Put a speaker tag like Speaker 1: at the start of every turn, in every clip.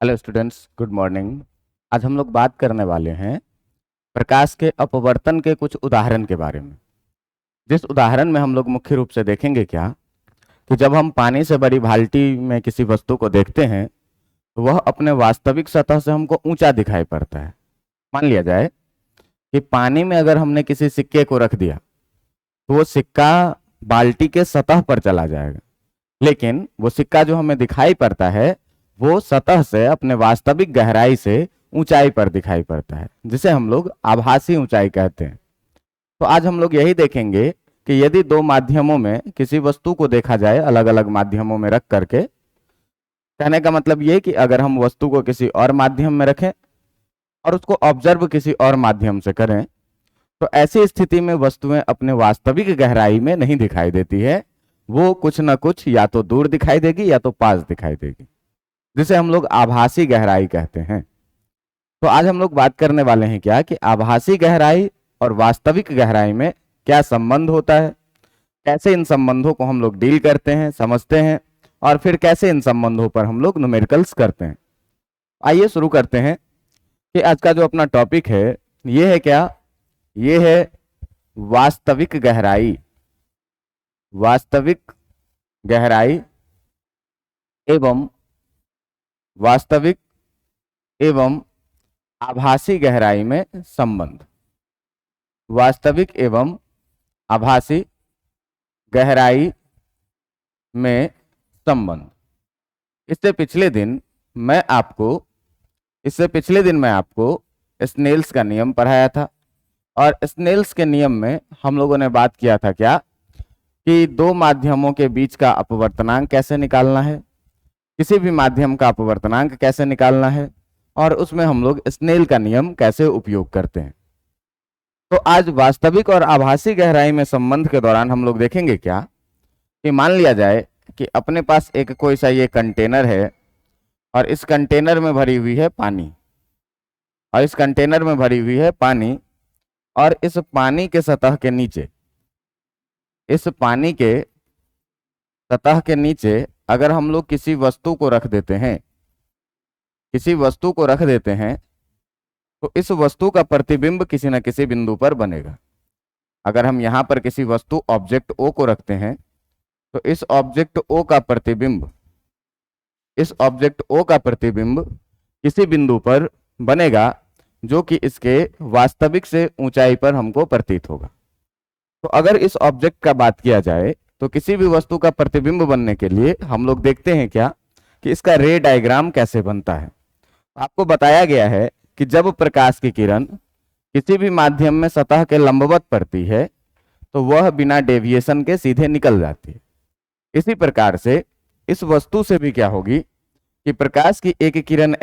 Speaker 1: Hello students, good morning. आज हम लोग बात करने वाले हैं प्रकाश के अपवर्तन के कुछ उदाहरण के बारे में। जिस उदाहरण में हम लोग मुख्य रूप से देखेंगे क्या कि जब हम पानी से भरी बाल्टी में किसी वस्तु को देखते हैं तो वह अपने वास्तविक सतह से हमको ऊंचा दिखाई पड़ता है। मान लिया जाए कि पानी में अगर हमने किसी सिक्के को रख दिया तो वो सिक्का बाल्टी के सतह पर चला जाएगा, लेकिन वो सिक्का जो हमें दिखाई पड़ता है वो सतह से अपने वास्तविक गहराई से ऊंचाई पर दिखाई पड़ता है, जिसे हम लोग आभासी ऊंचाई कहते हैं। तो आज हम लोग यही देखेंगे कि यदि दो माध्यमों में किसी वस्तु को देखा जाए, अलग अलग माध्यमों में रख करके, कहने का मतलब ये कि अगर हम वस्तु को किसी और माध्यम में रखें और उसको ऑब्जर्व किसी और माध्यम से करें तो ऐसी स्थिति में वस्तुएं अपने वास्तविक गहराई में नहीं दिखाई देती है। वो कुछ ना कुछ या तो दूर दिखाई देगी या तो पास दिखाई देगी, जिसे हम लोग आभासी गहराई कहते हैं। तो आज हम लोग बात करने वाले हैं क्या कि आभासी गहराई और वास्तविक गहराई में क्या संबंध होता है, कैसे इन संबंधों को हम लोग डील करते हैं, समझते हैं, और फिर कैसे इन संबंधों पर हम लोग न्यूमेरिकल्स करते हैं। आइए शुरू करते हैं कि आज का जो अपना टॉपिक है ये है क्या, ये है वास्तविक गहराई। वास्तविक गहराई एवं वास्तविक एवं आभासी गहराई में संबंध। वास्तविक एवं आभासी गहराई में संबंध। इससे पिछले दिन मैं आपको स्नेल्स का नियम पढ़ाया था, और स्नेल्स के नियम में हम लोगों ने बात किया था क्या कि दो माध्यमों के बीच का अपवर्तनांक कैसे निकालना है, किसी भी माध्यम का अपवर्तनांक कैसे निकालना है, और उसमें हम लोग स्नेल का नियम कैसे उपयोग करते हैं। तो आज वास्तविक और आभासी गहराई में संबंध के दौरान हम लोग देखेंगे क्या कि मान लिया जाए कि अपने पास एक कोई सा ये कंटेनर है और इस कंटेनर में भरी हुई है पानी, और इस पानी के सतह के नीचे अगर हम लोग किसी वस्तु को रख देते हैं तो इस वस्तु का प्रतिबिंब किसी न किसी बिंदु पर बनेगा। अगर हम यहाँ पर किसी वस्तु ऑब्जेक्ट ओ को रखते हैं तो इस ऑब्जेक्ट ओ का प्रतिबिंब किसी बिंदु पर बनेगा जो कि इसके वास्तविक से ऊंचाई पर हमको प्रतीत होगा। तो अगर इस ऑब्जेक्ट का बात किया जाए तो किसी भी वस्तु का प्रतिबिंब बनने के लिए हम लोग देखते हैं क्या कि इसका रे डायग्राम कैसे बनता है। आपको बताया गया है कि जब प्रकाश की किरण किसी भी माध्यम में सतह के लंबवत पड़ती है तो वह बिना डेविएशन के सीधे निकल जाती है। इसी प्रकार से इस वस्तु से भी क्या होगी कि प्रकाश की एक किरण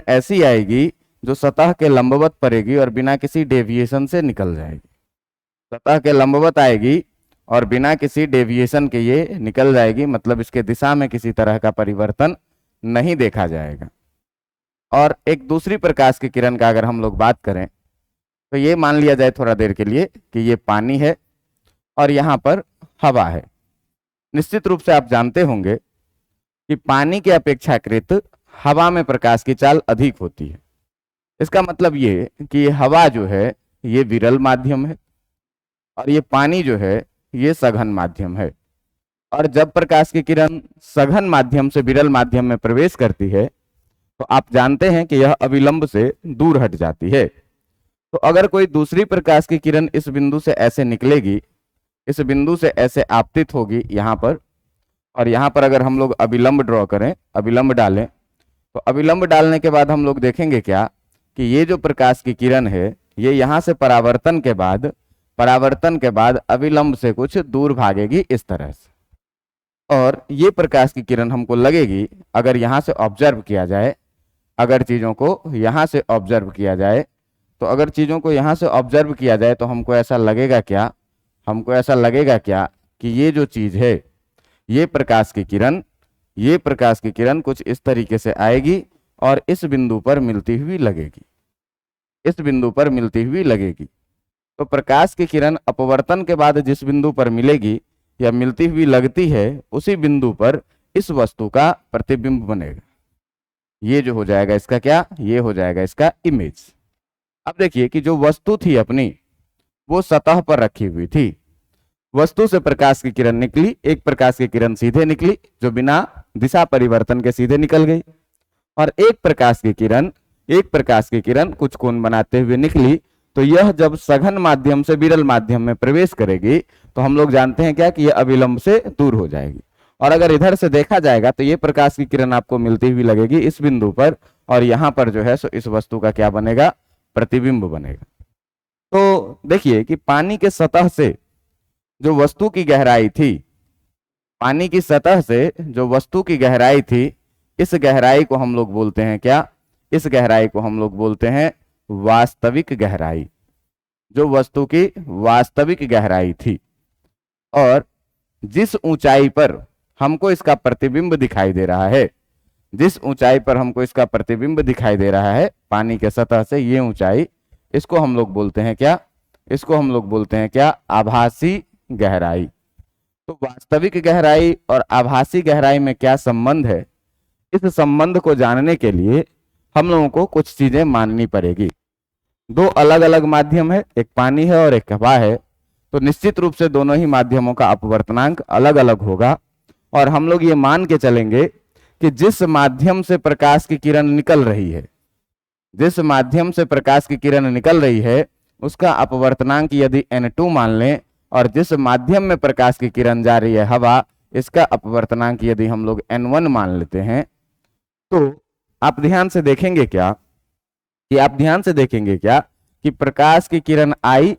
Speaker 1: ऐसी आएगी जो सतह के लंबवत पड़ेगी और बिना किसी डेविएशन से निकल जाएगी। सतह के लंबवत आएगी और बिना किसी डेविएशन के ये निकल जाएगी, मतलब इसके दिशा में किसी तरह का परिवर्तन नहीं देखा जाएगा। और एक दूसरी प्रकाश की किरण का अगर हम लोग बात करें तो ये मान लिया जाए थोड़ा देर के लिए कि ये पानी है और यहाँ पर हवा है। निश्चित रूप से आप जानते होंगे कि पानी के अपेक्षाकृत हवा में प्रकाश की चाल अधिक होती है। इसका मतलब ये कि ये हवा जो है ये विरल माध्यम है और ये पानी जो है ये सघन माध्यम है। और जब प्रकाश की किरण सघन माध्यम से विरल माध्यम में प्रवेश करती है तो आप जानते हैं कि यह अविलंब से दूर हट जाती है। तो अगर कोई दूसरी प्रकाश की किरण इस बिंदु से ऐसे निकलेगी, इस बिंदु से ऐसे आपतित होगी यहाँ पर, और यहाँ पर अगर हम लोग अविलंब ड्रॉ करें, अविलंब डालें, तो अविलंब डालने के बाद हम लोग देखेंगे क्या कि ये जो प्रकाश की किरण है ये यहाँ से परावर्तन के बाद अविलंब से कुछ दूर भागेगी इस तरह से। और ये प्रकाश की किरण हमको लगेगी, अगर यहाँ से ऑब्जर्व किया जाए, अगर चीज़ों को यहाँ से ऑब्जर्व किया जाए तो हमको ऐसा लगेगा क्या कि ये जो चीज़ है ये प्रकाश की किरण कुछ इस तरीके से आएगी और इस बिंदु पर मिलती हुई लगेगी। तो प्रकाश की किरण अपवर्तन के बाद जिस बिंदु पर मिलेगी या मिलती हुई लगती है उसी बिंदु पर इस वस्तु का प्रतिबिंब बनेगा। ये जो हो जाएगा इसका क्या, ये हो जाएगा इसका इमेज। अब देखिए कि जो वस्तु थी अपनी वो सतह पर रखी हुई थी, वस्तु से प्रकाश की किरण निकली, एक प्रकाश की किरण सीधे निकली जो बिना दिशा परिवर्तन के सीधे निकल गई, और एक प्रकाश की किरण कुछ कोण बनाते हुए निकली। तो यह जब सघन माध्यम से विरल माध्यम में प्रवेश करेगी तो हम लोग जानते हैं क्या कि यह अविलंब से दूर हो जाएगी। और अगर इधर से देखा जाएगा तो ये प्रकाश की किरण आपको मिलती हुई लगेगी इस बिंदु पर, और यहां पर जो है सो इस वस्तु का क्या बनेगा, प्रतिबिंब बनेगा। तो देखिए कि पानी के सतह से जो वस्तु की गहराई थी, पानी की सतह से जो वस्तु की गहराई थी, इस गहराई को हम लोग बोलते हैं क्या, इस गहराई को हम लोग बोलते हैं वास्तविक गहराई, जो वस्तु की वास्तविक गहराई थी। और जिस ऊंचाई पर हमको इसका प्रतिबिंब दिखाई दे रहा है, जिस ऊंचाई पर हमको इसका प्रतिबिंब दिखाई दे रहा है पानी के सतह से, ये ऊंचाई, इसको हम लोग बोलते हैं क्या, इसको हम लोग बोलते हैं क्या, आभासी गहराई। तो वास्तविक गहराई और आभासी गहराई में क्या संबंध है, इस संबंध को जानने के लिए हम लोगों को कुछ चीजें माननी पड़ेगी। दो अलग अलग माध्यम है, एक पानी है और एक हवा है, तो निश्चित रूप से दोनों ही माध्यमों का अपवर्तनांक अलग अलग होगा। और हम लोग ये मान के चलेंगे कि जिस माध्यम से प्रकाश की किरण निकल रही है, जिस माध्यम से प्रकाश की किरण निकल रही है उसका अपवर्तनांक यदि n2 मान लें, और जिस माध्यम में प्रकाश की किरण जा रही है हवा, इसका अपवर्तनांक यदि हम लोग n1 मान लेते हैं, तो आप ध्यान से देखेंगे क्या कि प्रकाश की किरण आई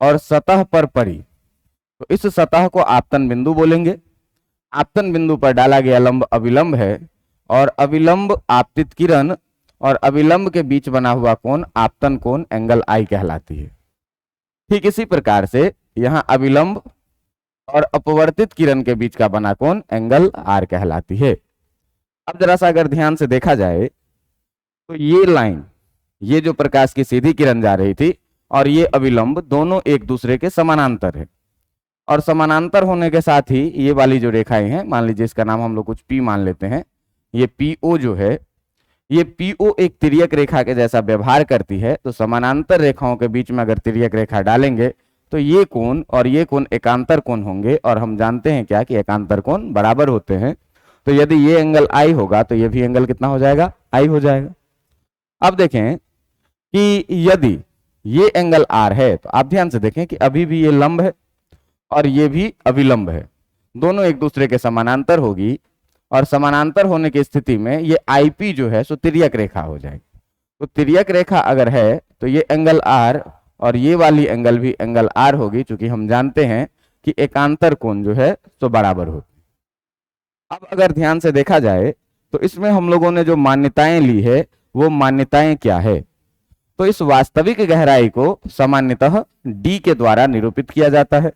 Speaker 1: और सतह पर पड़ी, तो इस सतह को आपतन बिंदु बोलेंगे। आपतन बिंदु पर डाला गया लंब अविलंब है, और अविलंब आपतित किरण और अविलंब के बीच बना हुआ कोण आपतन कोण एंगल आई कहलाती है। ठीक इसी प्रकार से यहां अविलंब और अपवर्तित किरण के बीच का बना कोण एंगल आर कहलाती है। अब जरा सा अगर ध्यान से देखा जाए तो ये लाइन, ये जो प्रकाश की सीधी किरण जा रही थी और ये अविलंब, दोनों एक दूसरे के समानांतर है। और समानांतर होने के साथ ही ये वाली जो रेखाएं हैं, मान लीजिए इसका नाम हम लोग कुछ पी मान लेते हैं, ये पीओ जो है, ये पीओ एक तिर्यक रेखा के जैसा व्यवहार करती है। तो समानांतर रेखाओं के बीच में अगर तिर्यक रेखा डालेंगे तो ये कोण और ये कोण एकांतर कोण होंगे, और हम जानते हैं क्या कि एकांतर कोण बराबर होते हैं। तो यदि ये एंगल आई होगा तो ये भी एंगल कितना हो जाएगा, आई हो जाएगा। अब देखें कि यदि ये एंगल आर है तो आप ध्यान से देखें कि अभी भी ये लंब है और ये भी अविलंब है, दोनों एक दूसरे के समानांतर होगी, और समानांतर होने की स्थिति में ये आईपी जो है सो तिर्यक रेखा हो जाएगी। तो तिर्यक रेखा अगर है तो ये एंगल आर और ये वाली एंगल भी एंगल आर होगी, क्योंकि हम जानते हैं कि एकांतर कोण जो है सो बराबर होती है। अब अगर ध्यान से देखा जाए तो इसमें हम लोगों ने जो मान्यताएं ली है वो मान्यताएं क्या है, तो इस वास्तविक गहराई को सामान्यतः डी के द्वारा निरूपित किया जाता है,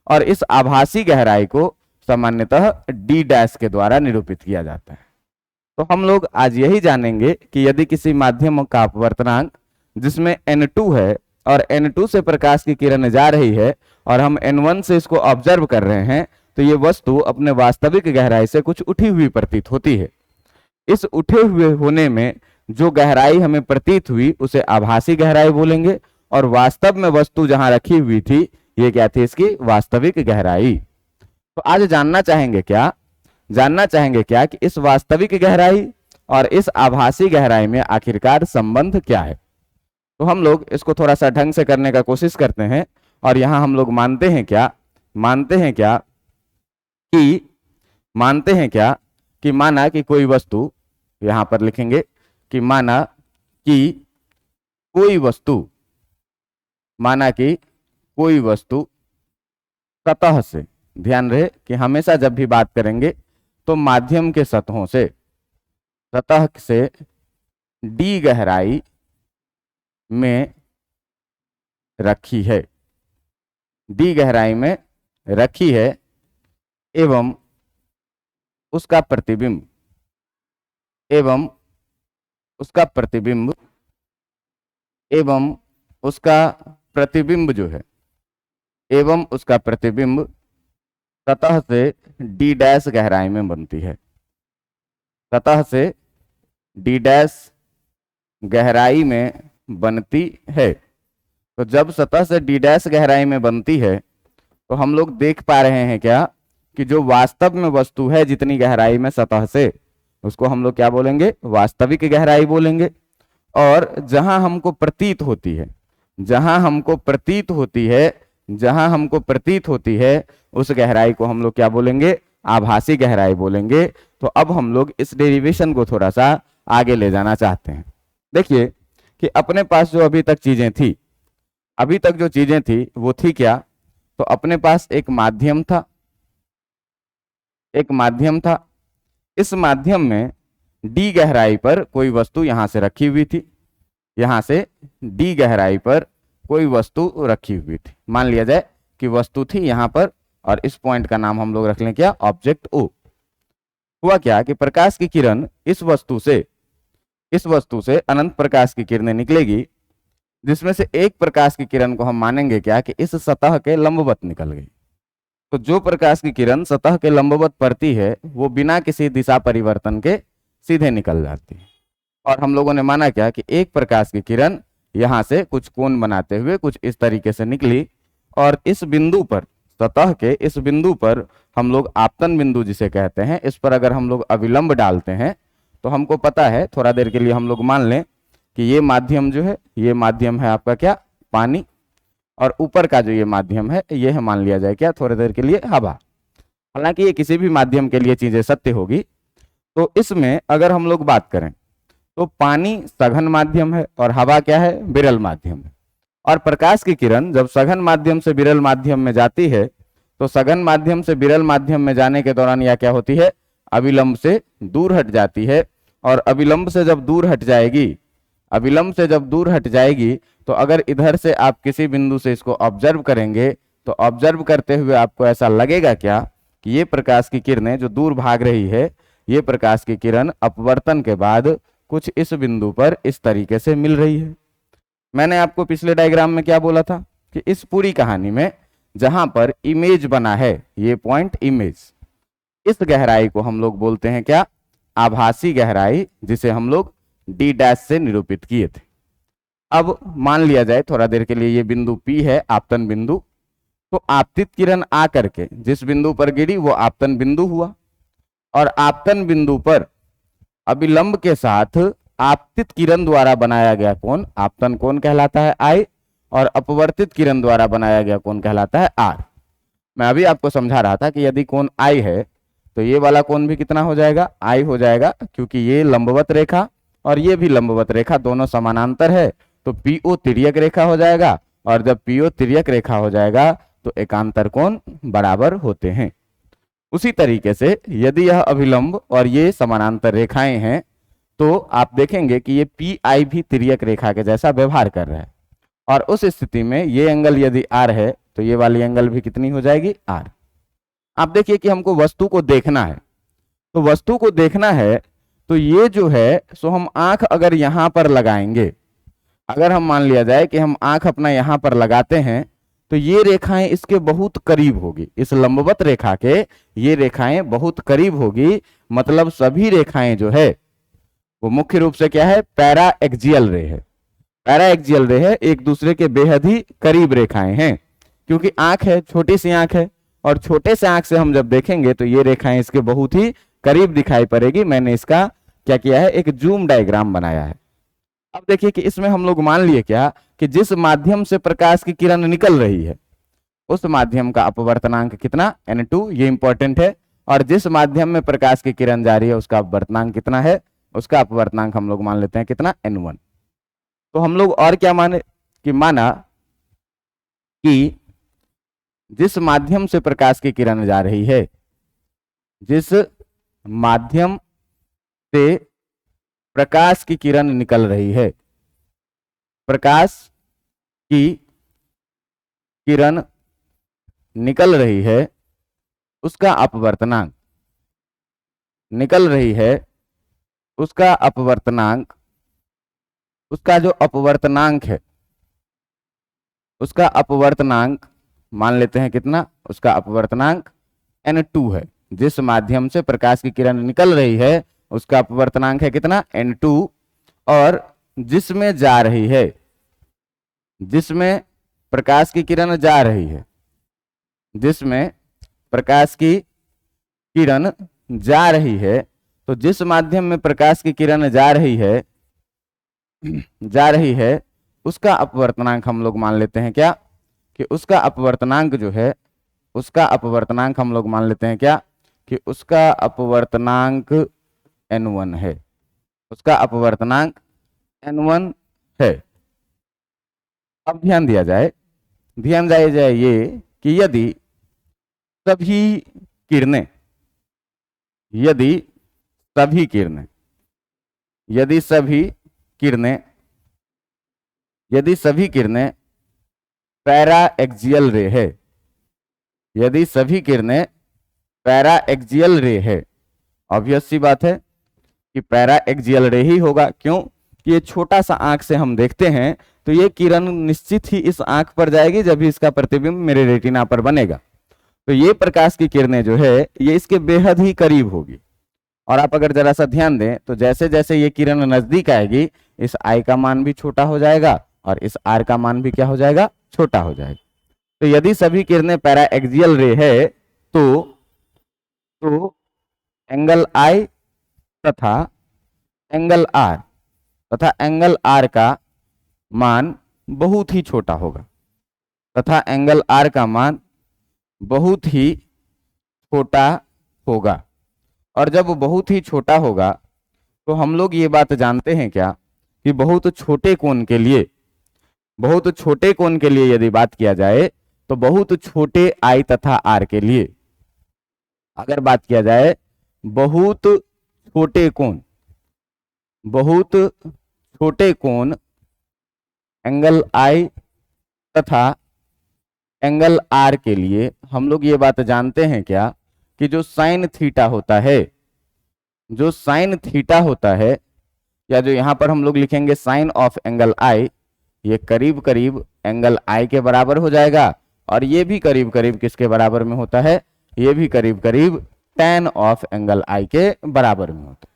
Speaker 1: और इस आभासी गहराई को सामान्यतः डी डैश के द्वारा निरूपित किया जाता है। तो हम लोग आज यही जानेंगे कि यदि किसी माध्यम का अपवर्तनांक जिसमें n2 है और n2 से प्रकाश की किरण जा रही है और हम n1 से इसको ऑब्जर्व कर रहे हैं, तो ये वस्तु अपने वास्तविक गहराई से कुछ उठी हुई प्रतीत होती है। इस उठे हुए होने में जो गहराई हमें प्रतीत हुई उसे आभासी गहराई बोलेंगे, और वास्तव में वस्तु जहां रखी हुई थी ये क्या थी, इसकी वास्तविक गहराई। तो आज जानना चाहेंगे क्या कि इस वास्तविक गहराई और इस आभासी गहराई में आखिरकार संबंध क्या है। तो हम लोग इसको थोड़ा सा ढंग से करने का कोशिश करते हैं, और यहां हम लोग मानते हैं कि माना कि कोई वस्तु, यहां पर लिखेंगे कि माना कि कोई वस्तु सतह से, ध्यान रहे कि हमेशा जब भी बात करेंगे तो माध्यम के सतहों से, सतह से डी गहराई में रखी है, एवं उसका प्रतिबिंब सतह से डी डैश गहराई में बनती है। सतह से d डैश गहराई में बनती है। तो जब सतह से d डैश गहराई में बनती है तो हम लोग देख पा रहे हैं क्या कि जो वास्तव में वस्तु है जितनी गहराई में सतह से, उसको हम लोग क्या बोलेंगे, वास्तविक गहराई बोलेंगे। और जहां हमको प्रतीत होती है, जहां हमको प्रतीत होती है, जहां हमको प्रतीत होती है उस गहराई को हम लोग क्या बोलेंगे, आभासी गहराई बोलेंगे। तो अब हम लोग इस डेरिवेशन को थोड़ा सा आगे ले जाना चाहते हैं। देखिए कि अपने पास जो अभी तक चीजें थी, अभी तक जो चीजें थी वो थी क्या, तो अपने पास एक माध्यम था, एक माध्यम था। इस माध्यम में d गहराई पर कोई वस्तु यहां से रखी हुई थी, यहां से d गहराई पर कोई वस्तु रखी हुई थी। मान लिया जाए कि वस्तु थी यहां पर और इस पॉइंट का नाम हम लोग रख लें क्या, ऑब्जेक्ट O। हुआ क्या कि प्रकाश की किरण इस वस्तु से अनंत प्रकाश की किरणें निकलेगी, जिसमें से एक प्रकाश की किरण को हम मानेंगे क्या कि इस सतह के लंबवत निकल गई। तो जो प्रकाश की किरण सतह के लंबवत पड़ती है वो बिना किसी दिशा परिवर्तन के सीधे निकल जाती है। और हम लोगों ने माना क्या कि एक प्रकाश की किरण यहां से कुछ कोण बनाते हुए कुछ इस तरीके से निकली और इस बिंदु पर, सतह के इस बिंदु पर हम लोग आपतन बिंदु जिसे कहते हैं, इस पर अगर हम लोग अविलंब डालते हैं तो हमको पता है, थोड़ा देर के लिए हम लोग मान लें कि ये माध्यम जो है, ये माध्यम है आपका क्या, पानी, और ऊपर का जो ये माध्यम है ये है मान लिया जाए क्या, थोड़ी देर के लिए हवा। हालांकि ये किसी भी माध्यम के लिए चीजें सत्य होगी। तो इसमें अगर हम लोग बात करें तो पानी सघन माध्यम है और हवा क्या है, विरल माध्यम है। और प्रकाश की किरण जब सघन माध्यम से विरल माध्यम में जाती है तो सघन माध्यम से विरल माध्यम में जाने के दौरान यह क्या होती है, अविलंब से दूर हट जाती है। और अविलंब से जब दूर हट जाएगी, अविलंब से जब दूर हट जाएगी तो अगर इधर से आप किसी बिंदु से इसको ऑब्जर्व करेंगे तो ऑब्जर्व करते हुए आपको ऐसा लगेगा क्या कि ये प्रकाश की किरणें जो दूर भाग रही है, ये प्रकाश की किरण अपवर्तन के बाद कुछ इस बिंदु पर इस तरीके से मिल रही है। मैंने आपको पिछले डायग्राम में क्या बोला था कि इस पूरी कहानी में जहां पर इमेज बना है, ये पॉइंट इमेज, इस गहराई को हम लोग बोलते हैं क्या, आभासी गहराई, जिसे हम लोग d डैश से निरूपित किए थे। अब मान लिया जाए थोड़ा देर के लिए ये बिंदु P है, आपतन बिंदु। तो आपतित किरण आकर के जिस बिंदु पर गिरी वो आपतन बिंदु हुआ और आपतन बिंदु पर अभिलंब के साथ आपतित किरण द्वारा बनाया गया कोण आपतन कोण कहलाता है I, और अपवर्तित किरण द्वारा बनाया गया कोण कहलाता है R। मैं अभी आपको समझा रहा था कि यदि कोण I है तो ये वाला कोण भी कितना हो जाएगा, I हो जाएगा, क्योंकि ये लंबवत रेखा और ये भी लंबवत रेखा दोनों समानांतर है तो PO तिर्यक रेखा हो जाएगा, और जब PO तिर्यक रेखा हो जाएगा तो एकांतर कोण बराबर होते हैं। उसी तरीके से यदि यह अभिलंब और ये समानांतर रेखाएं हैं तो आप देखेंगे कि ये PI भी तिर्यक रेखा के जैसा व्यवहार कर रहा है, और उस स्थिति में ये एंगल यदि R है तो ये वाली एंगल भी कितनी हो जाएगी, R। आप देखिए कि हमको वस्तु को देखना है, तो वस्तु को देखना है तो ये जो है सो हम आंख अगर यहां पर लगाएंगे, अगर हम मान लिया जाए कि हम आंख अपना यहां पर लगाते हैं तो ये रेखाएं इसके बहुत करीब होगी, इस लंबवत रेखा के ये रेखाएं बहुत करीब होगी। मतलब सभी रेखाएं जो है वो मुख्य रूप से क्या है, पैरा एक्सियल रे है, पैरा एक्सियल रे है, एक दूसरे के बेहद ही करीब रेखाएं हैं। क्योंकि आंख है, छोटी सी आंख है, और छोटे से आंख से हम जब देखेंगे तो ये रेखाएं इसके बहुत ही करीब दिखाई पड़ेगी। मैंने इसका क्या किया है, एक जूम डायग्राम बनाया है। अब देखिए कि इसमें हम लोग मान लिए क्या कि जिस माध्यम से प्रकाश की किरण निकल रही है उस माध्यम का अपवर्तनांक कितना, N2, ये इंपॉर्टेंट है। और जिस माध्यम में प्रकाश की किरण जा रही है उसका अपवर्तनांक कितना है, उसका अपवर्तनांक हम लोग मान लेते हैं कितना, N1। तो हम लोग और क्या माने कि माना कि जिस माध्यम से प्रकाश की किरण जा रही है, जिस माध्यम से प्रकाश की किरण निकल रही है, प्रकाश की किरण निकल रही है उसका अपवर्तनांक, निकल रही है उसका अपवर्तनांक, उसका जो अपवर्तनांक है उसका अपवर्तनांक मान लेते हैं कितना, उसका अपवर्तनांक N2 है। जिस माध्यम से प्रकाश की किरण निकल रही है उसका अपवर्तनांक है कितना, n2, और जिसमें जा रही है, जिसमें प्रकाश की किरण जा रही है, जिसमें प्रकाश की किरण जा रही है, तो जिस माध्यम में प्रकाश की किरण जा रही है उसका अपवर्तनांक हम लोग मान लेते हैं क्या, कि उसका अपवर्तनांक जो है, उसका अपवर्तनांक हम लोग मान लेते हैं क्या, कि उसका अपवर्तनांक n1 है, उसका अपवर्तनांक n1 है। अब ध्यान दिया जाए ये कि यदि सभी किरणें, यदि सभी किरणें, यदि सभी किरणें, यदि सभी किरणें पैरा एक्सियल रे है, यदि सभी किरणें पैरा एक्सियल रे है, ऑब्वियस सी बात है कि पैरा एक्सियल रे ही होगा। क्यों कि ये छोटा सा आंख से हम देखते हैं तो ये किरण निश्चित ही इस आंख पर जाएगी जब भी इसका प्रतिबिंब मेरे रेटिना पर बनेगा। तो ये प्रकाश की किरणें जो है ये इसके बेहद ही करीब होगी। और आप अगर जरा सा ध्यान दें तो जैसे जैसे ये किरण नजदीक आएगी इस आई का मान भी छोटा हो जाएगा और इस आर का मान भी क्या हो जाएगा, छोटा हो जाएगा। तो यदि सभी किरणें पैरा एक्सियल रे है तो एंगल आई तथा एंगल आर का मान बहुत ही छोटा होगा, तथा एंगल आर का मान बहुत ही छोटा होगा। और जब बहुत ही छोटा होगा तो हम लोग ये बात जानते हैं क्या कि बहुत छोटे कोण के लिए, बहुत छोटे कोण के लिए यदि बात किया जाए तो बहुत छोटे आई तथा आर के लिए अगर बात किया जाए, बहुत छोटे कोण, बहुत छोटे कोण एंगल आई तथा एंगल आर के लिए हम लोग ये बात जानते हैं क्या कि जो साइन थीटा होता है, जो साइन थीटा होता है, या जो यहां पर हम लोग लिखेंगे साइन ऑफ एंगल आई, ये करीब करीब एंगल आई के बराबर हो जाएगा। और ये भी करीब करीब किसके बराबर में होता है, ये भी करीब करीब tan ऑफ एंगल आई के बराबर में होता है।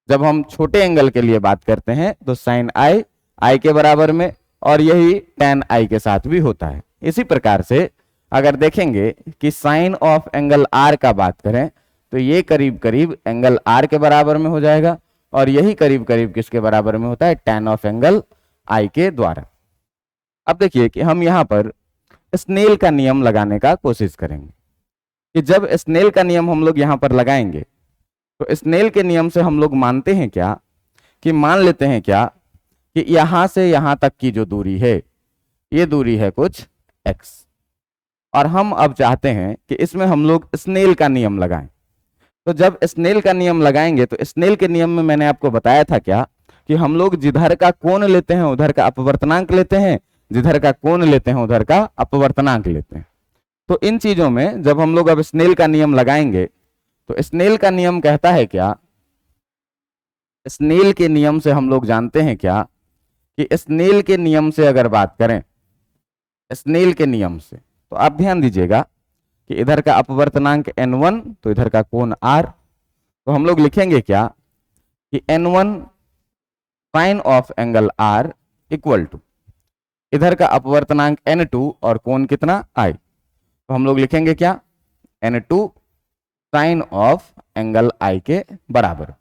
Speaker 1: जब हम छोटे एंगल के लिए बात करते हैं तो साइन आई के बराबर में, और यही tan आई के साथ भी होता है। इसी प्रकार से अगर देखेंगे कि साइन ऑफ एंगल आर का बात करें तो ये करीब करीब एंगल आर के बराबर में हो जाएगा, और यही करीब करीब किसके बराबर में होता है, tan ऑफ एंगल आई के द्वारा। अब देखिए कि हम यहां पर स्नेल का नियम लगाने का कोशिश करेंगे कि जब स्नेल का नियम हम लोग यहां पर लगाएंगे तो स्नेल के नियम से हम लोग मानते हैं क्या, कि मान लेते हैं क्या कि यहां से यहां तक की जो दूरी है ये दूरी है कुछ x, और हम अब चाहते हैं कि इसमें हम लोग स्नेल का नियम लगाएं। तो जब स्नेल का नियम लगाएंगे तो स्नेल के नियम में मैंने आपको बताया था क्या कि हम लोग जिधर का कोण लेते हैं उधर का अपवर्तनांक लेते हैं, जिधर का कोण लेते हैं उधर का अपवर्तनांक लेते हैं। तो इन चीजों में जब हम लोग अब स्नेल का नियम लगाएंगे तो स्नेल का नियम कहता है क्या, स्नेल के नियम से हम लोग जानते हैं क्या कि स्नेल के नियम से अगर बात करें, स्नेल के नियम से, तो आप ध्यान दीजिएगा कि इधर का अपवर्तनांक n1 तो इधर का कोण r, तो हम लोग लिखेंगे क्या कि n1 sine of angle r equal to इधर का अपवर्तनांक n2 और कोण कितना i, तो हम लोग लिखेंगे क्या n2 sign of angle i के बराबर।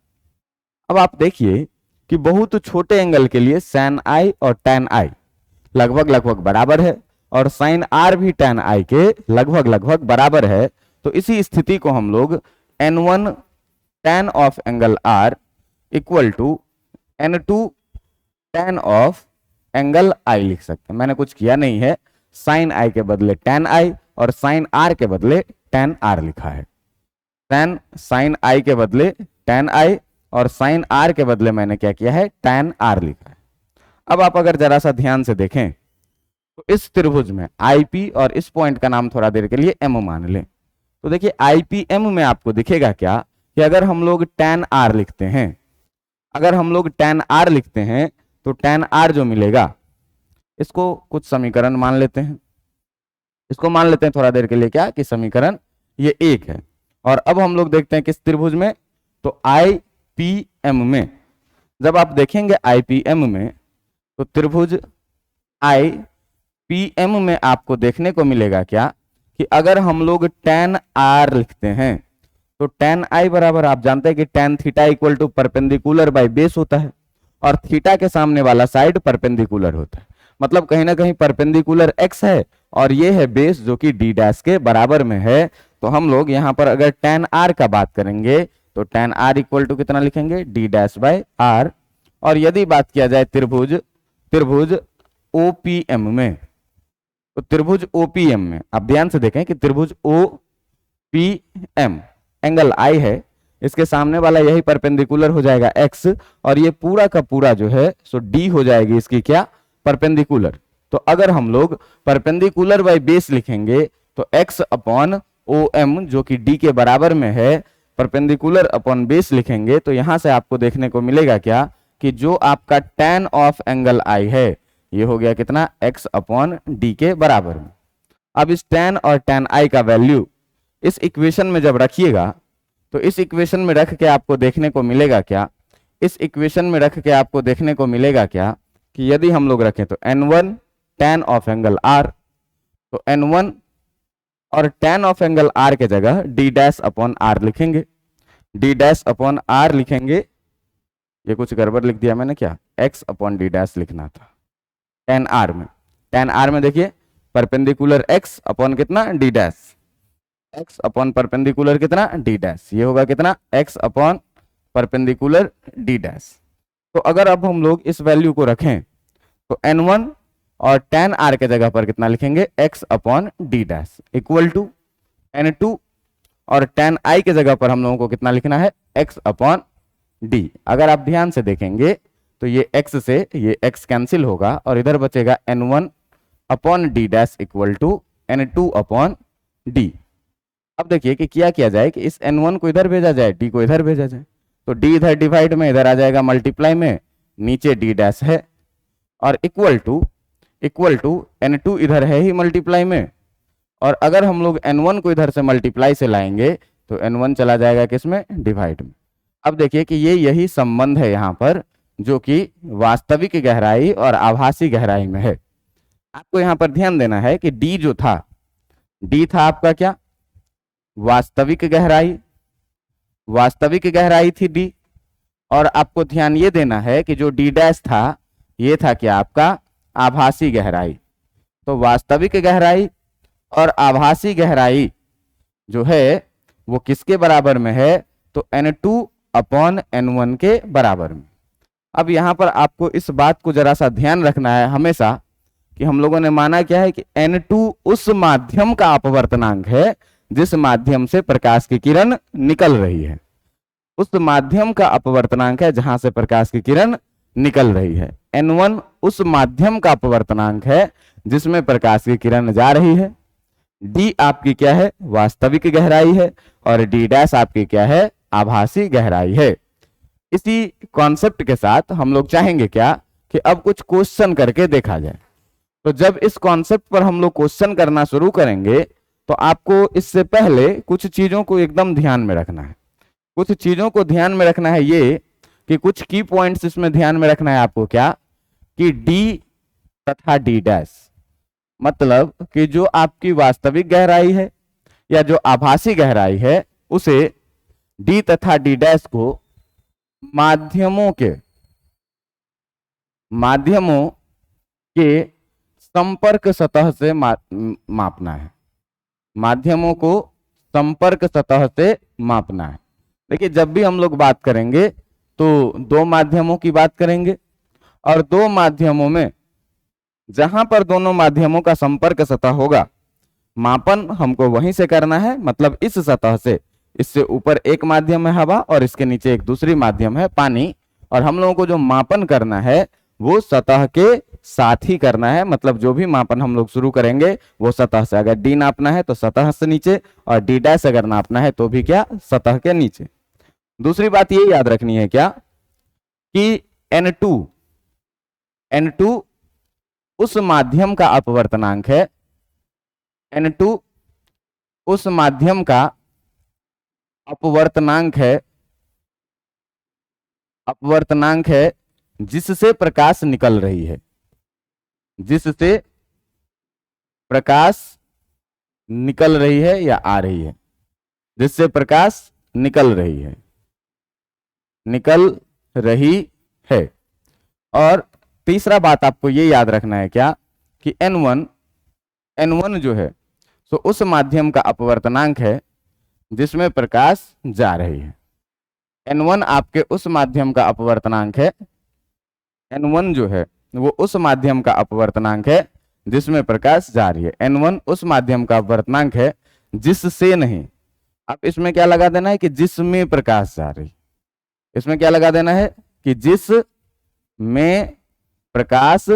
Speaker 1: अब आप देखिए कि बहुत छोटे एंगल के लिए sin i और tan i लगभग लगभग बराबर है, और sin r भी tan i के लगभग लगभग बराबर है। तो इसी स्थिति को हम लोग n1 tan of angle r equal to n2 tan of angle i लिख सकते हैं। मैंने कुछ किया नहीं है, sin i के बदले tan i और sin r के बदले tan r लिखा है। sin i के बदले tan i और sin r के बदले मैंने क्या किया है, tan r लिखा है। अब आप अगर जरा सा ध्यान से देखें तो इस त्रिभुज में आईपी और इस पॉइंट का नाम थोड़ा देर के लिए एम मान लें, तो देखिए आईपीएम में आपको दिखेगा क्या कि अगर हम लोग tan r लिखते हैं, अगर हम लोग tan r लिखते हैं तो tan r जो मिलेगा, इसको कुछ समीकरण मान लेते हैं, इसको मान लेते हैं थोड़ा देर के लिए क्या कि समीकरण ये 1 है। और अब हम लोग देखते हैं किस त्रिभुज में, तो आई IPM में, जब आप देखेंगे IPM में, तो त्रिभुज IPM में आपको देखने को मिलेगा क्या कि अगर हम लोग tan R लिखते हैं तो tan I बराबर आप जानते हैं कि tan theta equal to perpendicular by base होता है, और थीटा के सामने वाला साइड परपेंडिकुलर होता है, मतलब कहीं ना कहीं परपेंडिकुलर x है और ये है बेस जो कि d डैश के बराबर में है। तो हम लोग यहाँ पर अगर tan R का बात करेंगे तो tan R इक्वल टू कितना लिखेंगे, d डैश बाई R। और यदि बात किया जाए त्रिभुज त्रिभुज OPM में, तो त्रिभुज OPM में आप ध्यान से देखें कि त्रिभुज OPM एंगल I है, इसके सामने वाला यही परपेंडिकुलर हो जाएगा x, और ये पूरा का पूरा जो है सो d हो जाएगी इसकी क्या, परपेंडिकुलर। तो अगर हम लोग परपेंडिकुलर बाई बेस लिखेंगे तो x अपॉन OM जो कि d के बराबर में है, परपेंडिकुलर अपॉन बेस लिखेंगे तो यहां से आपको देखने को मिलेगा क्या कि जो आपका tan ऑफ एंगल I है ये हो गया कितना, x अपॉन d के बराबर में। अब इस tan और tan I का वैल्यू इस इक्वेशन में जब रखिएगा तो इस इक्वेशन में रख के आपको देखने को मिलेगा क्या, इस इक्वेशन में रख के आपको देखने को मिलेगा क्या कि यदि हम लोग रखें तो n1 tan of angle R, तो n1 और tan ऑफ एंगल R के जगह d डैश अपॉन R लिखेंगे, d डैश अपॉन R लिखेंगे, ये कुछ गड़बड़ लिख दिया मैंने क्या, x अपॉन d डैश लिखना था tan R में देखिए परपेंडिकुलर x अपॉन कितना, d dash, x upon perpendicular कितना, d डैश, ये होगा कितना, x upon perpendicular d dash. तो अगर अब हम लोग इस वैल्यू को रखें तो n1 और tan R के जगह पर कितना लिखेंगे, x upon d dash equal to n2 और tan I के जगह पर हम लोगों को कितना लिखना है, x अपॉन d। अगर आप ध्यान से देखेंगे तो ये x से ये x कैंसिल होगा और इधर बचेगा n1 upon d dash equal to n2 upon d। अब देखिए कि क्या किया जाए कि इस n1 को इधर भेजा जाए, d को इधर भेजा जाए, तो d इधर डिवाइड में, इधर आ जाएगा मल्टीप्लाई में, नीचे d डैश है और इक्वल टू n2 इधर है ही मल्टीप्लाई में, और अगर हम लोग n1 को इधर से मल्टीप्लाई से लाएंगे तो n1 चला जाएगा किसमें, डिवाइड में। अब देखिए कि ये यही संबंध है यहाँ पर जो कि वास्तविक गहराई और आभासी गहराई में है। आपको यहाँ पर ध्यान देना है कि d जो था, d था आपका क्या, वास्तविक गहराई थी d, और आपको ध्यान ये देना है कि जो d डैश था ये था क्या आपका आभासी गहराई। तो वास्तविक गहराई और आभासी गहराई जो है वो किसके बराबर में है, तो n2 अपॉन n1 के बराबर में। अब यहां पर आपको इस बात को जरा सा ध्यान रखना है हमेशा कि हम लोगों ने माना क्या है कि n2 उस माध्यम का अपवर्तनांक है जिस माध्यम से प्रकाश की किरण निकल रही है, उस माध्यम का अपवर्तनांक है जहां से प्रकाश की किरण निकल रही है। n1 उस माध्यम का अपवर्तनांक है जिसमें प्रकाश की किरण जा रही है। d आपकी क्या है, वास्तविक गहराई है, और d डैश आपकी क्या है, आभासी गहराई है। इसी कॉन्सेप्ट के साथ हम लोग चाहेंगे क्या कि अब कुछ क्वेश्चन करके देखा जाए। तो जब इस कॉन्सेप्ट पर हम लोग क्वेश्चन करना शुरू करेंगे तो आपको इससे पहले कुछ चीजों को एकदम ध्यान में रखना है। कुछ चीजों को ध्यान में रखना है ये कि कुछ की पॉइंट्स इसमें ध्यान में रखना है आपको क्या कि d तथा d डैश, मतलब कि जो आपकी वास्तविक गहराई है या जो आभासी गहराई है उसे d तथा d डैश को माध्यमों के संपर्क सतह से मापना है, माध्यमों को संपर्क सतह से मापना है। देखिए जब भी हम लोग बात करेंगे तो दो माध्यमों की बात करेंगे, और दो माध्यमों में जहां पर दोनों माध्यमों का संपर्क सतह होगा मापन हमको वहीं से करना है, मतलब इस सतह से, इससे ऊपर एक माध्यम है हवा और इसके नीचे एक दूसरी माध्यम है पानी, और हम लोगों को जो मापन करना है वो सतह के साथ ही करना है, मतलब जो भी मापन हम लोग शुरू करेंगे वो सतह से, अगर d नापना है तो सतह से नीचे, और d डैश अगर नापना है तो भी क्या, सतह के नीचे। दूसरी बात ये याद रखनी है क्या कि n2 उस माध्यम का अपवर्तनांक है, n2 उस माध्यम का अपवर्तनांक है अपवर्तनांक है जिससे प्रकाश निकल रही है, जिससे प्रकाश निकल रही है या आ रही है, जिससे प्रकाश निकल रही है, निकल रही है। और तीसरा बात आपको ये याद रखना है क्या कि N1 जो है तो उस माध्यम का अपवर्तनांक है जिसमें प्रकाश जा रही है। N1 आपके उस माध्यम का अपवर्तनांक है, N1 जो है वो उस माध्यम का अपवर्तनांक है जिसमें प्रकाश जा रही है। N1 उस माध्यम का अपवर्तनांक है जिससे नहीं, अब इसमें क्या लगा देना है कि जिसमें प्रकाश जा रही, इसमें क्या लगा देना है कि जिसमें प्रकाश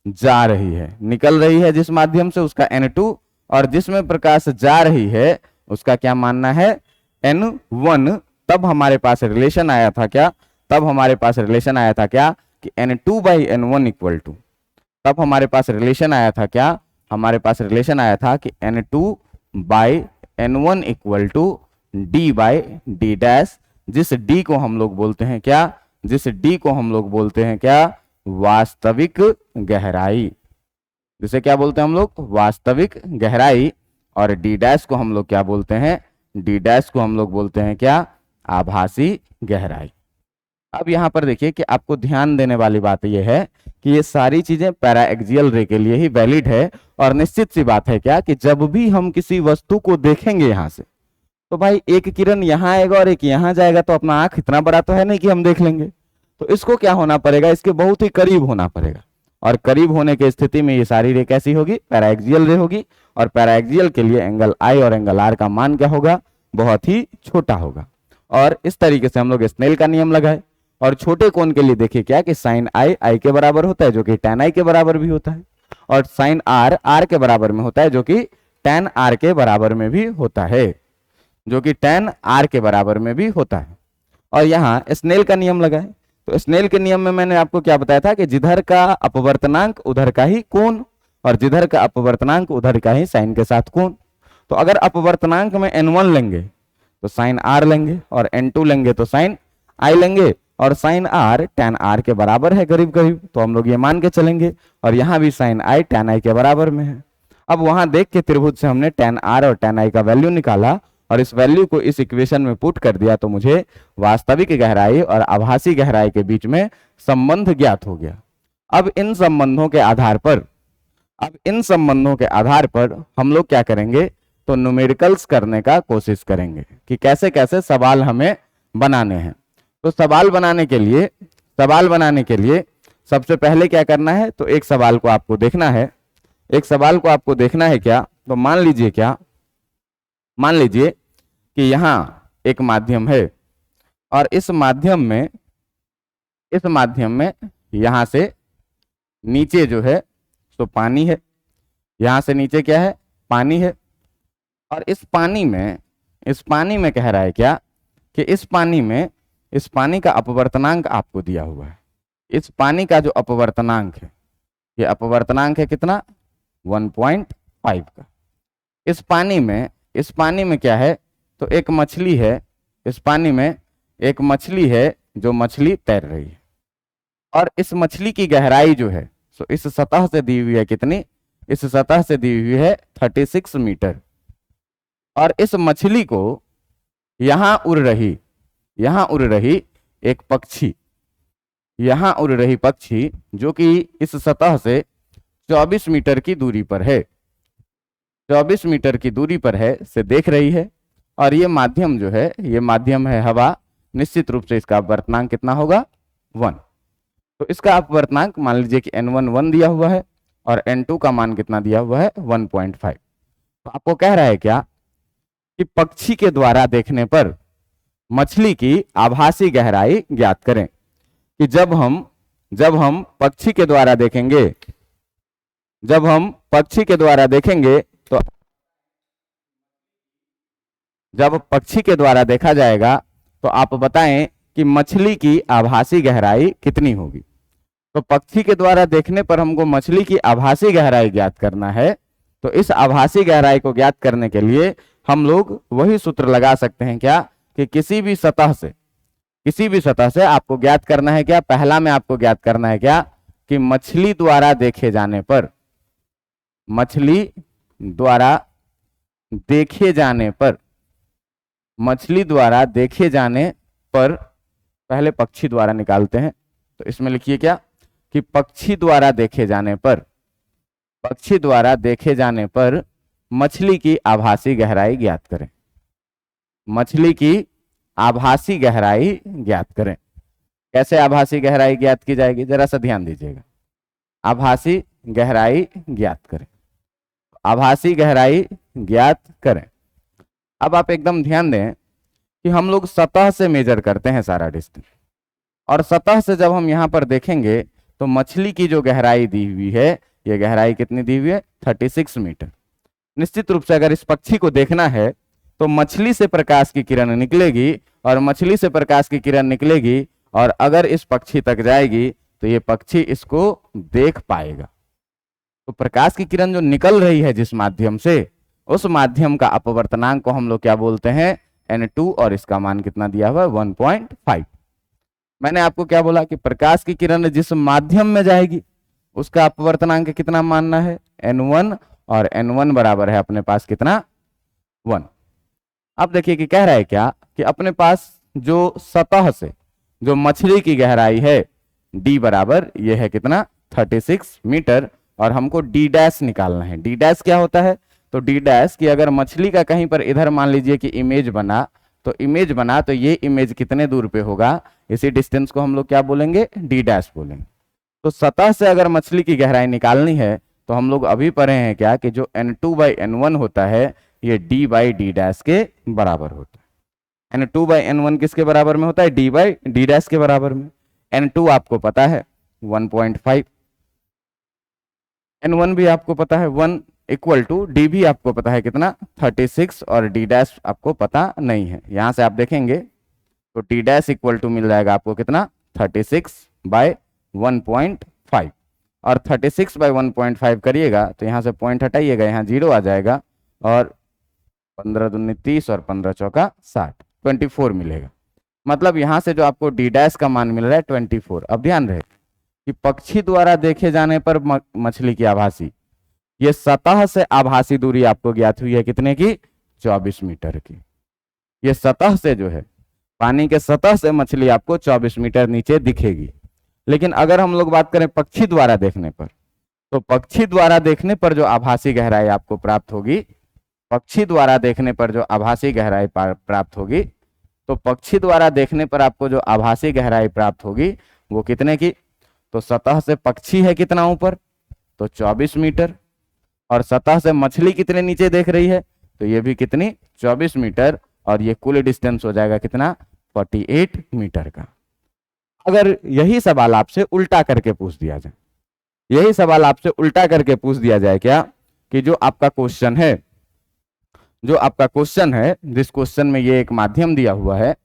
Speaker 1: जा रही है, निकल रही है जिस माध्यम से उसका N2, और जिसमें प्रकाश जा रही है उसका क्या मानना है N1। तब हमारे पास रिलेशन आया था क्या, तब हमारे पास रिलेशन आया था क्या कि N2/N1 इक्वल टू, तब हमारे पास रिलेशन आया था क्या, हमारे पास रिलेशन आया था कि N2/N1 equal to D/D dash, जिस D को हम लोग बोलते हैं क्या, जिस D को हम लोग बोलते हैं क्या, वास्तविक गहराई, जिसे क्या बोलते हैं हम लोग, वास्तविक गहराई। और D डैश को हम लोग क्या बोलते हैं, D डैश को हम लोग बोलते हैं क्या, आभासी गहराई। अब यहां पर देखिए कि आपको ध्यान देने वाली बात यह है कि ये सारी चीजें पैराएक्सियल रे के लिए ही वैलिड है। और निश्चित सी बात है क्या कि जब भी हम किसी वस्तु को देखेंगे यहां से, तो भाई एक किरण यहां आएगा और एक यहां जाएगा, तो अपना आंख इतना बड़ा तो है नहीं कि हम देख लेंगे, तो इसको क्या होना पड़ेगा, इसके बहुत ही करीब होना पड़ेगा। और करीब होने की स्थिति में ये सारी रे कैसी होगी, पैराएक्सियल रे होगी। और पैराएक्सियल के लिए एंगल आई और एंगल आर का मान क्या होगा, बहुत ही छोटा होगा। और इस तरीके से हम लोग स्नेल का नियम लगाए। और छोटे कोण के लिए देखिए क्या कि साइन आई के बराबर होता है जो कि tan आई के बराबर भी होता है, और साइन आर के बराबर में होता है जो कि tan आर के बराबर में भी होता है, जो कि tan आर के बराबर में भी होता है। और यहाँ स्नेल का नियम लगाए, तो स्नेल के नियम में मैंने आपको क्या बताया था कि जिधर का अपवर्तनांक उधर का ही कोण, और जिधर का अपवर्तनांक उधर का ही साइन के साथ कोण। तो अगर अपवर्तनांक में N1 लेंगे तो साइन आर लेंगे, और N2 लेंगे तो साइन आई लेंगे, और साइन आर tan आर के बराबर है करीब करीब, तो हम लोग ये मान के चलेंगे। और यहाँ भी साइन आई tan आई के बराबर में है। अब वहां देख के त्रिभुज से हमने tan आर और tan आई का वैल्यू निकाला, और इस वैल्यू को इस इक्वेशन में पुट कर दिया, तो मुझे वास्तविक गहराई और आभासी गहराई के बीच में संबंध ज्ञात हो गया। अब इन संबंधों के आधार पर, अब इन संबंधों के आधार पर हम लोग क्या करेंगे, तो न्यूमेरिकल्स करने का कोशिश करेंगे कि कैसे कैसे सवाल हमें बनाने हैं। तो सवाल बनाने के लिए सबसे पहले क्या करना है, तो एक सवाल को आपको देखना है, एक सवाल को आपको देखना है क्या, तो मान लीजिए कि यहां एक माध्यम है, और इस माध्यम में यहां से नीचे जो है तो पानी है, यहां से नीचे क्या है, पानी है। और इस पानी में कह रहा है क्या कि इस पानी का अपवर्तनांक आपको दिया हुआ है। इस पानी का जो अपवर्तनांक है, ये अपवर्तनांक है कितना, 1.5 का। इस पानी में क्या है, तो एक मछली है, इस पानी में एक मछली है जो मछली तैर रही है। और इस मछली की गहराई जो है तो इस सतह से दी हुई है कितनी, इस सतह से दी हुई है 36 मीटर। और इस मछली को यहां उड़ रही एक पक्षी, यहां उड़ रही पक्षी जो कि इस सतह से 24 मीटर की दूरी पर है, 24 मीटर की दूरी पर है, से देख रही है। और ये माध्यम जो है, ये माध्यम है हवा, निश्चित रूप से इसका अपवर्तनांक कितना होगा, 1। तो इसका अपवर्तनांक मान लीजिए कि N1 1 दिया हुआ है, और N2 का मान कितना दिया हुआ है, 1.5। तो आपको कह रहा है क्या कि पक्षी के द्वारा देखने पर मछली की आभासी गहराई ज्ञात करें। कि जब हम पक्षी के द्वारा देखेंगे, तो जब पक्षी के द्वारा देखा जाएगा तो आप बताएं कि मछली की आभासी गहराई कितनी होगी। तो पक्षी के द्वारा देखने पर हमको मछली की आभासी गहराई ज्ञात करना है। तो इस आभासी गहराई को ज्ञात करने के लिए हम लोग वही सूत्र लगा सकते हैं क्या कि किसी भी सतह से किसी भी सतह से आपको ज्ञात करना है क्या, पहला में आपको ज्ञात करना है क्या कि मछली द्वारा देखे जाने पर, मछली द्वारा देखे जाने पर, मछली द्वारा देखे जाने पर, पहले पक्षी द्वारा निकालते हैं, तो इसमें लिखिए क्या कि पक्षी द्वारा देखे जाने पर, पक्षी द्वारा देखे जाने पर मछली की आभासी गहराई ज्ञात करें, मछली की आभासी गहराई ज्ञात करें। कैसे आभासी गहराई ज्ञात की जाएगी, जरा सा ध्यान दीजिएगा। आभासी गहराई ज्ञात करें, आभासी गहराई ज्ञात करें। अब आप एकदम ध्यान दें कि हम लोग सतह से मेजर करते हैं सारा डिस्टेंस, और सतह से जब हम यहां पर देखेंगे तो मछली की जो गहराई दी हुई है, ये गहराई कितनी दी हुई है, 36 मीटर। निश्चित रूप से अगर इस पक्षी को देखना है तो मछली से प्रकाश की किरण निकलेगी, और मछली से प्रकाश की किरण निकलेगी और अगर इस पक्षी तक जाएगी तो ये पक्षी इसको देख पाएगा। तो प्रकाश की किरण जो निकल रही है जिस माध्यम से, उस माध्यम का अपवर्तनांक को हम लोग क्या बोलते हैं, N2, और इसका मान कितना दिया हुआ है, 1.5। मैंने आपको क्या बोला कि प्रकाश की किरण जिस माध्यम में जाएगी उसका अपवर्तनांक कितना मानना है, N1, और N1 बराबर है अपने पास कितना, 1। अब देखिए कि कह रहा है क्या कि अपने पास जो सतह से जो मछली की गहराई है D बराबर ये है कितना, 36 मीटर, और हमको D डैश निकालना है। D डैश क्या होता है, तो D डैश की अगर मछली का कहीं पर इधर मान लीजिए कि इमेज बना, तो ये इमेज कितने दूर पे होगा, इसी डिस्टेंस को हम लोग क्या बोलेंगे, D डैश बोलेंगे। तो सतह से अगर मछली की गहराई निकालनी है तो हम लोग अभी पढ़े हैं क्या कि जो N2/N1 होता है ये D/D डैश के बराबर होता है। N2/N1 किसके बराबर में होता है, D/D डैश के बराबर में। N2 आपको पता है 1.5, N1 भी आपको पता है 1, इक्वल टू D भी आपको पता है कितना, 36, और D डैश आपको पता नहीं है। यहां से आप देखेंगे तो D डैश इक्वल टू मिल जाएगा आपको कितना, 36/1.5, और 36/1.5 करिएगा तो यहाँ से पॉइंट हटाइएगा, यहाँ 0 आ जाएगा, और 15 दूनी 30 और 15 चौका 60, 24 मिलेगा। मतलब यहाँ से जो आपको D डैश का मान मिल रहा है 24। अब ध्यान रहे कि पक्षी द्वारा देखे जाने पर मछली की आभासी, ये सतह से आभासी दूरी आपको ज्ञात हुई है कितने की, 24 मीटर की। ये सतह से जो है, पानी के सतह से मछली आपको 24 मीटर नीचे दिखेगी। लेकिन अगर हम लोग बात करें पक्षी द्वारा देखने पर, तो पक्षी द्वारा देखने पर जो आभासी गहराई आपको प्राप्त होगी, पक्षी द्वारा देखने पर जो आभासी गहराई प्राप्त होगी, तो पक्षी द्वारा देखने पर आपको जो आभासी गहराई प्राप्त होगी वो कितने की, तो सतह से पक्षी है कितना ऊपर, तो 24 मीटर, और सतह से मछली कितने नीचे देख रही है, तो ये भी कितनी, 24 मीटर, और ये कुल डिस्टेंस हो जाएगा कितना, 48 मीटर का। अगर यही सवाल आपसे उल्टा करके पूछ दिया जाए, यही सवाल आपसे उल्टा करके पूछ दिया जाए क्या कि जो आपका क्वेश्चन है, जो आपका क्वेश्चन है, जिस क्वेश्चन में ये एक माध्यम दिया हुआ है,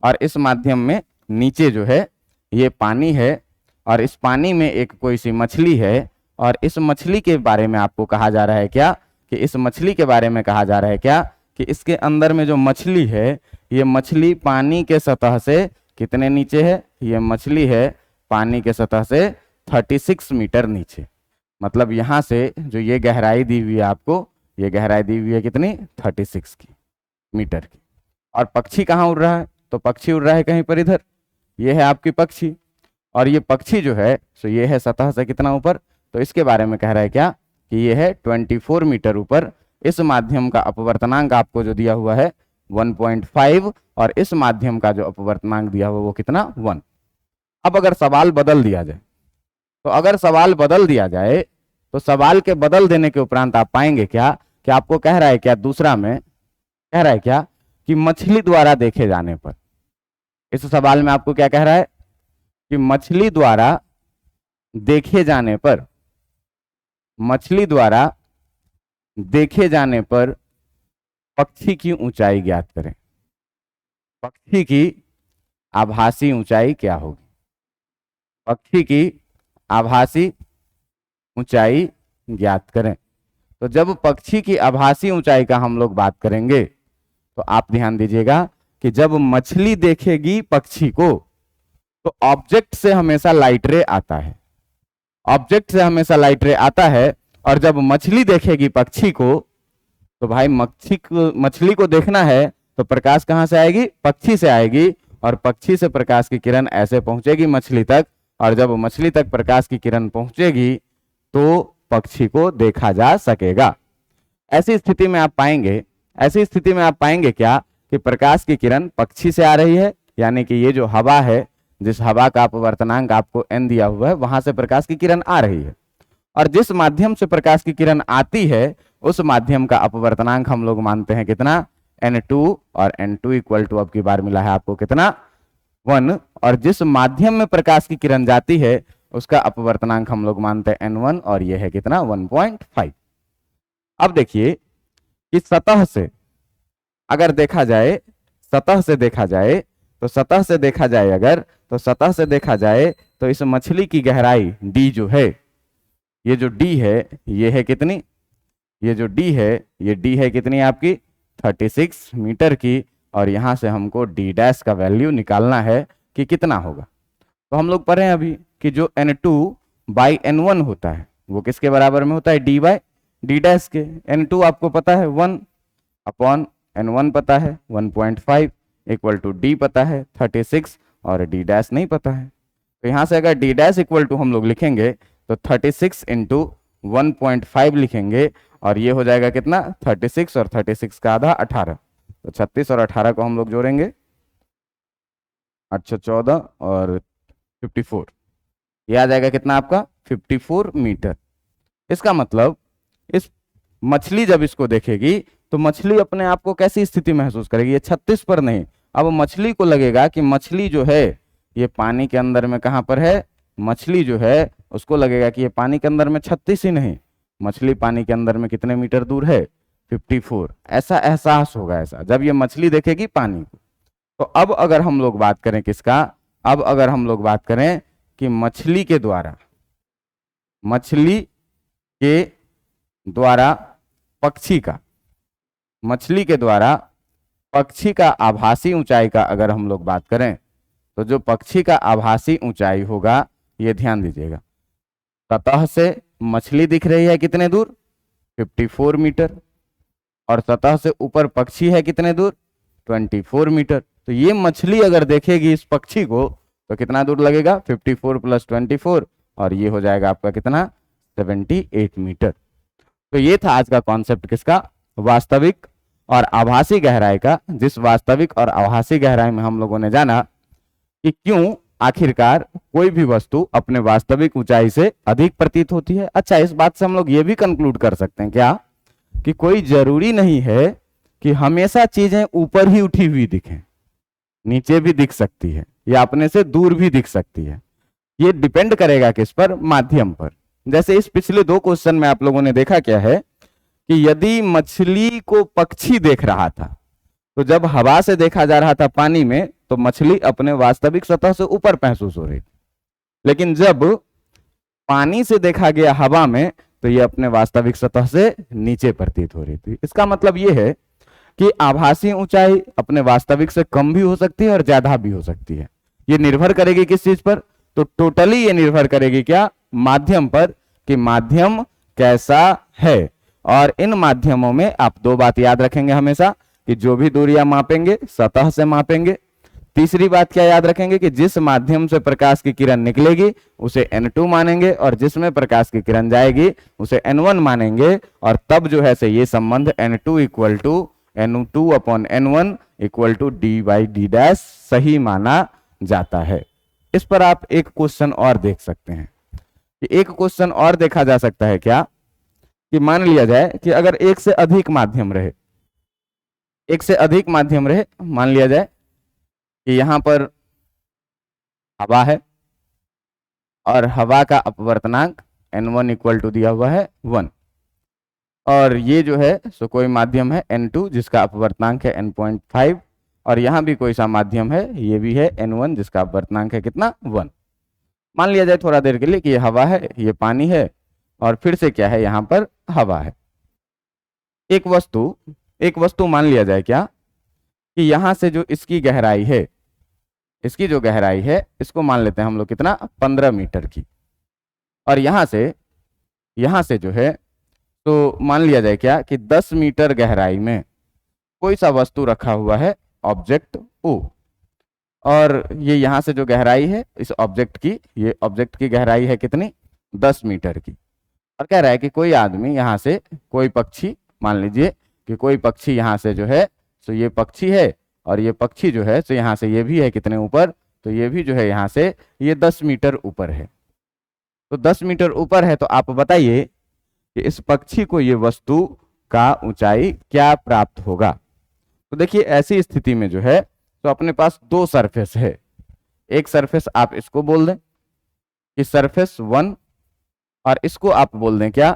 Speaker 1: और इस माध्यम में नीचे जो है ये पानी है, और इस पानी में एक कोई सी मछली है, और इस मछली के बारे में आपको कहा जा रहा है क्या कि इस मछली के बारे में कहा जा रहा है क्या कि इसके अंदर में जो मछली है, ये मछली पानी के सतह से कितने नीचे है, ये मछली है पानी के सतह से 36 मीटर नीचे। मतलब यहां से जो ये गहराई दी हुई है आपको, ये गहराई दी हुई है कितनी, 36 की मीटर की। और पक्षी कहाँ उड़ रहा है, तो पक्षी उड़ रहा है कहीं पर इधर, ये है आपकी पक्षी, और ये पक्षी जो है सो ये है सतह से कितना ऊपर, तो इसके बारे में कह रहा है क्या कि ये है 24 मीटर ऊपर। इस माध्यम का अपवर्तनांक आपको जो दिया हुआ है 1.5, और इस माध्यम का जो अपवर्तनांक दिया हुआ वो कितना, 1। अब अगर सवाल बदल दिया जाए, तो अगर सवाल बदल दिया जाए तो सवाल के बदल देने के उपरांत आप पाएंगे क्या कि आपको कह रहा है क्या, दूसरा में कह रहा है क्या कि मछली द्वारा देखे जाने पर, इस सवाल में आपको क्या कह रहा है कि मछली द्वारा देखे जाने पर, मछली द्वारा देखे जाने पर पक्षी की ऊंचाई ज्ञात करें। पक्षी की आभासी ऊंचाई क्या होगी, पक्षी की आभासी ऊंचाई ज्ञात करें। तो जब पक्षी की आभासी ऊंचाई का हम लोग बात करेंगे तो आप ध्यान दीजिएगा कि जब मछली देखेगी पक्षी को तो ऑब्जेक्ट से हमेशा लाइट रे आता है, ऑब्जेक्ट से हमेशा लाइट रे आता है। और जब मछली देखेगी पक्षी को तो भाई मछली को देखना है तो प्रकाश कहां से आएगी, पक्षी से आएगी, और पक्षी से प्रकाश की किरण ऐसे पहुंचेगी मछली तक, और जब मछली तक प्रकाश की किरण पहुंचेगी तो पक्षी को देखा जा सकेगा। ऐसी स्थिति में आप पाएंगे क्या कि प्रकाश की किरण पक्षी से आ रही है, यानी कि ये जो हवा है, जिस हवा का अपवर्तनांक आपको n दिया हुआ है, वहां से प्रकाश की किरण आ रही है, और जिस माध्यम से प्रकाश की किरण आती है उस माध्यम का अपवर्तनांक हम लोग मानते हैं कितना, n2, और n2 इक्वल टू अब की बार मिला है आपको कितना, 1, और जिस माध्यम में प्रकाश की किरण जाती है उसका अपवर्तनांक हम लोग मानते हैं n1, और यह है कितना, 1.5। अब देखिए कि सतह से अगर देखा जाए, सतह से देखा जाए तो इस मछली की गहराई d जो है, ये जो d है ये है कितनी, ये जो d है ये d है कितनी आपकी 36 मीटर की, और यहां से हमको d डैश का वैल्यू निकालना है कि कितना होगा। तो हम लोग पढ़े अभी कि जो n2/n1 होता है वो किसके बराबर में होता है, d बाय d डैश के। n2 आपको पता है 1/n1 पता है 1.5 इक्वल टू d पता है 36, और d डैश नहीं पता है। तो यहां से अगर d डैश इक्वल टू हम लोग लिखेंगे तो 36 इंटू 1.5 लिखेंगे, और ये हो जाएगा कितना, 36, और 36 का आधा 18, तो 36 और 18 को हम लोग जोड़ेंगे, 8 14 और 54, ये आ जाएगा कितना आपका 54 मीटर। इसका मतलब इस मछली जब इसको देखेगी तो मछली अपने आप को कैसी स्थिति महसूस करेगी, ये 36 पर नहीं, अब मछली को लगेगा कि मछली जो है ये पानी के अंदर में कहां पर है, मछली जो है उसको लगेगा कि ये पानी के अंदर में 36 ही नहीं, मछली पानी के अंदर में कितने मीटर दूर है, 54। ऐसा एहसास होगा ऐसा जब ये मछली देखेगी पानी को। तो अब अगर हम लोग बात करें किसका, अब अगर हम लोग बात करें कि मछली के द्वारा पक्षी का आभासी ऊंचाई का अगर हम लोग बात करें तो जो पक्षी का आभासी ऊंचाई होगा, ये ध्यान दीजिएगा, सतह से मछली दिख रही है कितने दूर, 54 मीटर, और सतह से ऊपर पक्षी है कितने दूर, 24 मीटर। तो ये मछली अगर देखेगी इस पक्षी को तो कितना दूर लगेगा, 54 + 24, और ये हो जाएगा आपका कितना, 78 मीटर। तो ये था आज का कॉन्सेप्ट किसका, वास्तविक और आभासी गहराई का, जिस वास्तविक और आभासी गहराई में हम लोगों ने जाना कि क्यों आखिरकार कोई भी वस्तु अपने वास्तविक ऊंचाई से अधिक प्रतीत होती है। अच्छा, इस बात से हम लोग ये भी कंक्लूड कर सकते हैं क्या कि कोई जरूरी नहीं है कि हमेशा चीजें ऊपर ही उठी हुई दिखें, नीचे भी दिख सकती है या अपने से दूर भी दिख सकती है। ये डिपेंड करेगा किस पर, माध्यम पर। जैसे इस पिछले 2 क्वेश्चन में आप लोगों ने देखा क्या है कि यदि मछली को पक्षी देख रहा था तो जब हवा से देखा जा रहा था पानी में तो मछली अपने वास्तविक सतह से ऊपर महसूस हो रही थी, लेकिन जब पानी से देखा गया हवा में तो ये अपने वास्तविक सतह से नीचे प्रतीत हो रही थी। इसका मतलब ये है कि आभासी ऊंचाई अपने वास्तविक से कम भी हो सकती है और ज्यादा भी हो सकती है। ये निर्भर करेगी किस चीज पर, तो टोटली ये निर्भर करेगी क्या, माध्यम पर, कि माध्यम कैसा है। और इन माध्यमों में आप 2 बात याद रखेंगे हमेशा कि जो भी दूरियां मापेंगे सतह से मापेंगे। तीसरी बात क्या याद रखेंगे कि जिस माध्यम से प्रकाश की किरण निकलेगी उसे n2 मानेंगे, और जिसमें प्रकाश की किरण जाएगी उसे n1 मानेंगे, और तब जो है से ये संबंध n2 equal to n2/n1 equal to d/d' सही माना जाता है। इस पर आप एक क्वेश्चन और देख सकते हैं कि एक क्वेश्चन और देखा जा सकता है क्या, कि मान लिया जाए कि अगर एक से अधिक माध्यम रहे, मान लिया जाए कि यहां पर हवा है और हवा का अपवर्तनांक n1 इक्वल टू दिया हुआ है 1, और ये जो है सो कोई माध्यम है n2 जिसका अपवर्तनांक है n.5, और यहां भी कोई सा माध्यम है, ये भी है n1 जिसका अपवर्तनांक है कितना, 1। मान लिया जाए थोड़ा देर के लिए कि ये हवा है, ये पानी है, और फिर से क्या है, यहां पर हवा है। एक वस्तु मान लिया जाए क्या कि यहां से जो इसकी गहराई है, इसकी जो गहराई है इसको मान लेते हैं हम लोग कितना, 15 मीटर की। और यहां से जो है तो मान लिया जाए क्या कि 10 मीटर गहराई में कोई सा वस्तु रखा हुआ है, ऑब्जेक्ट ओ। और ये यहां से जो गहराई है इस ऑब्जेक्ट की, ये ऑब्जेक्ट की गहराई है कितनी, 10 मीटर की। और कह रहा है कि कोई आदमी यहां से, कोई पक्षी, मान लीजिए कि कोई पक्षी यहां से जो है, तो ये पक्षी है और ये पक्षी जो है तो यहां से ये भी है कितने ऊपर, तो ये भी जो है यहां से ये 10 मीटर ऊपर है। तो 10 मीटर ऊपर है, तो आप बताइए कि इस पक्षी को ये वस्तु का ऊंचाई क्या प्राप्त होगा। तो देखिए ऐसी स्थिति में जो है तो अपने पास दो सरफेस है। एक सरफेस आप इसको बोल दें कि सरफेस 1, और इसको आप बोल दें क्या,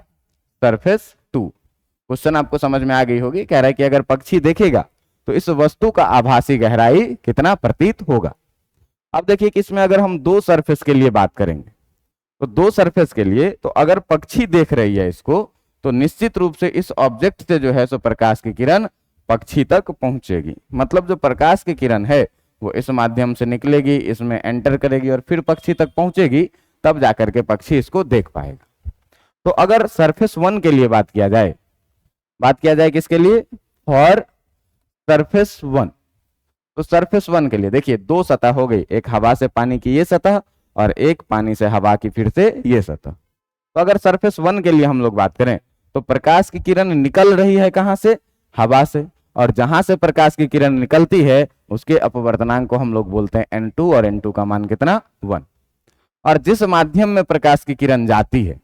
Speaker 1: सरफेस 2। क्वेश्चन आपको समझ में आ गई होगी। कह रहा है कि अगर पक्षी देखेगा तो इस वस्तु का आभासी गहराई कितना प्रतीत होगा। अब देखिए कि इसमें अगर हम दो सरफेस के लिए बात करेंगे तो दो सरफेस के लिए, तो अगर पक्षी देख रही है इसको तो निश्चित रूप से इस ऑब्जेक्ट से जो है सो प्रकाश की किरण पक्षी तक पहुंचेगी। मतलब जो प्रकाश की किरण है वो इस माध्यम से निकलेगी, इसमें एंटर करेगी और फिर पक्षी तक पहुंचेगी, तब जाकर के पक्षी इसको देख पाएगा। तो अगर सरफेस 1 के लिए बात किया जाए किसके लिए, फॉर सरफेस 1। तो सरफेस 1 के लिए देखिए दो सतह हो गई, एक हवा से पानी की ये सतह और एक पानी से हवा की फिर से ये सतह। तो अगर सरफेस 1 के लिए हम लोग बात करें तो प्रकाश की किरण निकल रही है कहां से, हवा से, और जहां से प्रकाश की किरण निकलती है उसके अपवर्तनांक को हम लोग बोलते हैं n2, और n2 का मान कितना, 1। और जिस माध्यम में प्रकाश की किरण जाती है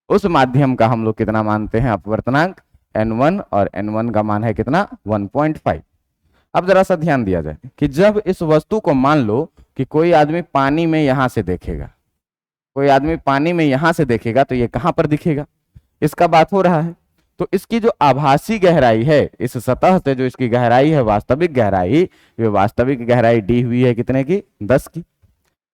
Speaker 1: उस माध्यम का हम लोग कितना मानते हैं अपवर्तनांक, n1, और n1 का मान है कितना, 1.5। अब जरा सा ध्यान दिया जाए कि जब इस वस्तु को मान लो कि कोई आदमी पानी में यहां से देखेगा, कोई आदमी पानी में यहां से देखेगा तो ये कहां पर दिखेगा, इसका बात हो रहा है। तो इसकी जो आभासी गहराई है, इस सतह से जो इसकी गहराई है, वास्तविक गहराई, ये वास्तविक गहराई डी हुई है कितने की, 10 की।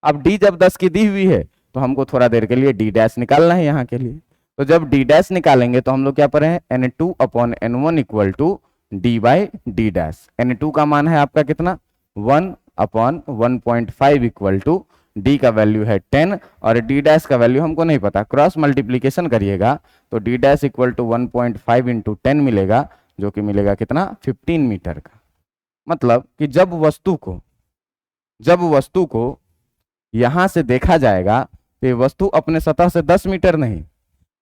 Speaker 1: अब डी जब 10 की दी हुई है तो हमको थोड़ा देर के लिए डी डैश निकालना है यहाँ के लिए। तो जब डी डैश निकालेंगे तो हम लोग क्या पढ़े हैं, n2 upon n1 equal to D by D dash. n2 का मान है आपका कितना, 1 अपॉन 1.5 इक्वल टू डी का वैल्यू है 10, और डी डैश का वैल्यू हमको नहीं पता, क्रॉस मल्टीप्लीकेशन करिएगा तो D dash equal to 1.5 into 10 मिलेगा, जो कि मिलेगा कितना, 15 मीटर का। मतलब कि जब वस्तु को यहां से देखा जाएगा तो ये वस्तु अपने सतह से 10 मीटर नहीं,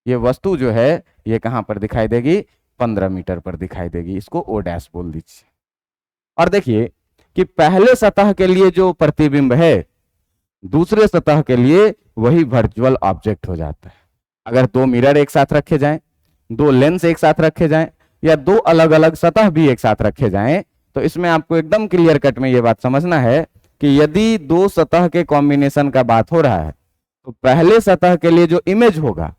Speaker 1: ये वस्तु जो है ये कहां पर दिखाई देगी, 15 मीटर पर दिखाई देगी। इसको ओ डैश बोल दीजिए। और देखिए कि पहले सतह के लिए जो प्रतिबिंब है दूसरे सतह के लिए वही वर्चुअल ऑब्जेक्ट हो जाता है। अगर दो मिरर एक साथ रखे जाएं, दो लेंस एक साथ रखे जाएं, या दो अलग अलग सतह भी एक साथ रखे जाएं, तो इसमें आपको एकदम क्लियर कट में ये बात समझना है कि यदि दो सतह के कॉम्बिनेशन का बात हो रहा है तो पहले सतह के लिए जो इमेज होगा